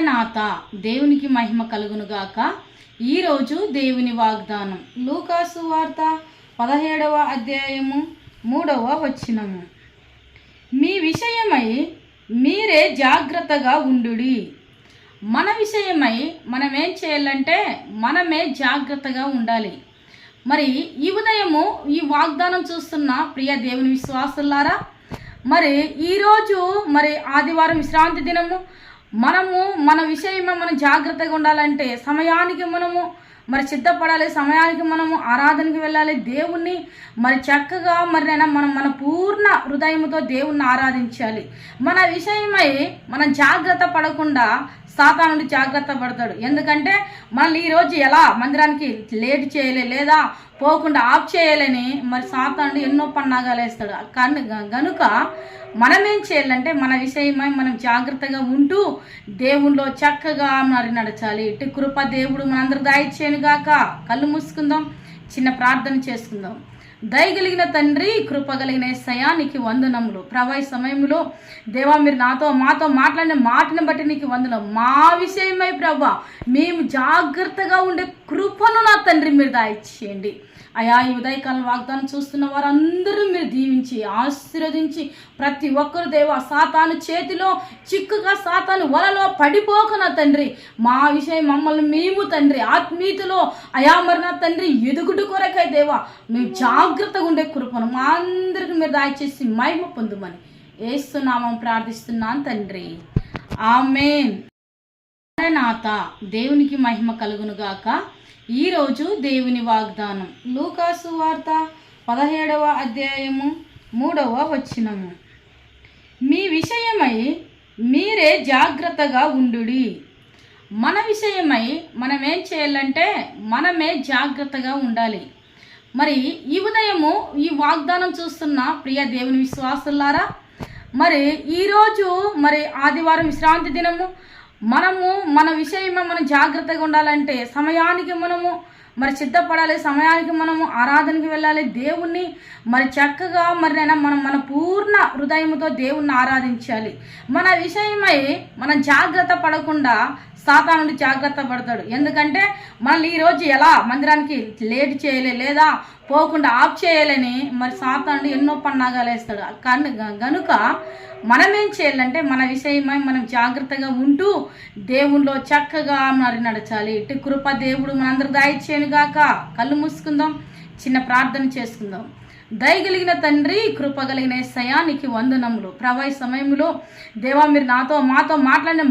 నాత దేవునికి మహిమ కలుగునుగాక. ఈరోజు దేవుని వాగ్దానం లూకాసు వార్త 17వ అధ్యాయము 3వ వచనము. మీ విషయమై మీరే జాగ్రత్తగా ఉండుడి. మన విషయమై మనమేం చేయాలంటే మనమే జాగ్రత్తగా ఉండాలి. మరి ఈ ఉదయము ఈ వాగ్దానం చూస్తున్న ప్రియ దేవుని విశ్వాసులారా, మరి ఈరోజు మరి ఆదివారం విశ్రాంతి దినము. మనము మన విషయమే మనం జాగ్రత్తగా ఉండాలంటే సమయానికి మనము మరి సిద్ధపడాలి, సమయానికి మనము ఆరాధనకి వెళ్ళాలి. దేవుణ్ణి మరి చక్కగా మనం మన పూర్ణ హృదయంతో దేవుణ్ణి ఆరాధించాలి. మన విషయమై మనం జాగ్రత్త పడకుండా సాతానుడు జాగ్రత్త పడతాడు. ఎందుకంటే మనల్ని ఈరోజు ఎలా మందిరానికి లేట్ చేయలే లేదా పోకుండా ఆఫ్ చేయాలని మరి సాతానుడు ఎన్నో పన్నాగాలు వేస్తాడు. కనుక మనమేం చేయాలంటే మన విషయమై మనం జాగ్రత్తగా ఉంటూ దేవునిలో చక్కగా మరి నడచాలి. ఇటు కృప దేవుడు మనందరూ దయచేయనుగాక. కళ్ళు మూసుకుందాం, చిన్న ప్రార్థన చేసుకుందాం. దయగలిగిన తండ్రి, కృప కలిగిన యేసయ్యా నీకు వందనములు. ప్రభా ఈ సమయంలో దేవా మీరు మాతో మాట్లాడిన మాటను బట్టి నీకు వందనం. మా విషయమై ప్రభా మేము జాగ్రత్తగా ఉండే కృపను నా తండ్రి మీరు దయచేయండి అయా. ఈ ఉదయకాలం వాగ్దానం చూస్తున్న వారందరూ మీరు దీవించి ఆశీర్వదించి ప్రతి ఒక్కరు దేవా సాతాను చేతిలో చిక్కుగా సాతాను వలలో పడిపోక నా తండ్రి మా విషయం మమ్మల్ని మేము తండ్రి ఆత్మీయతలో అయా మరి నా తండ్రి ఎదుగుడు కొరకై దేవా మేము జాగ్రత్తగా ఉండే కృపను మా అందరికి మీరు దయచేసి మహిమ పొందుమని యేసు నామం ప్రార్థిస్తున్నాను తండ్రి, ఆమేన్. నాత దేవునికి మహిమ కలుగునుగాక. ఈరోజు దేవుని వాగ్దానం లూకాసు వార్త 17వ అధ్యాయము 3వ వచనము. మీ విషయమై మీరే జాగ్రత్తగా ఉండుడి. మన విషయమై మనమేం చేయాలంటే మనమే జాగ్రత్తగా ఉండాలి. మరి ఈ ఉదయము ఈ వాగ్దానం చూస్తున్న ప్రియ దేవుని విశ్వాసులారా, మరి ఈరోజు మరి ఆదివారం విశ్రాంతి దినము. మనము మన విషయమే మనం జాగ్రత్తగా ఉండాలంటే సమయానికి మనము మరి సిద్ధపడాలి, సమయానికి మనము ఆరాధనకి వెళ్ళాలి. దేవుణ్ణి మరి చక్కగా మనం మన పూర్ణ హృదయంతో దేవుణ్ణి ఆరాధించాలి. మన విషయమై మనం జాగ్రత్త పడకుండా సాతానుడు జాగ్రత్త పడతాడు. ఎందుకంటే మనల్ని ఈరోజు ఎలా మందిరానికి లేట్ చేయలే లేదా పోకుండా ఆఫ్ చేయాలని మరి సాతానుడు ఎన్నో పన్నాగాలు వేస్తాడు. కనుక మనమేం చేయాలంటే మన విషయమై మనం జాగ్రత్తగా ఉంటూ దేవునిలో చక్కగా మరి నడచాలి. ఇటు కృప దేవుడు మనందరూ దయచేయనుగాక. కళ్ళు మూసుకుందాం, చిన్న ప్రార్థన చేసుకుందాం. దయగలిగిన తండ్రి, కృప కలిగిన యేసయ్యా నీకు వందనములు. ప్రభా ఈ సమయంలో దేవా మీరు మాతో మాట్లాడిన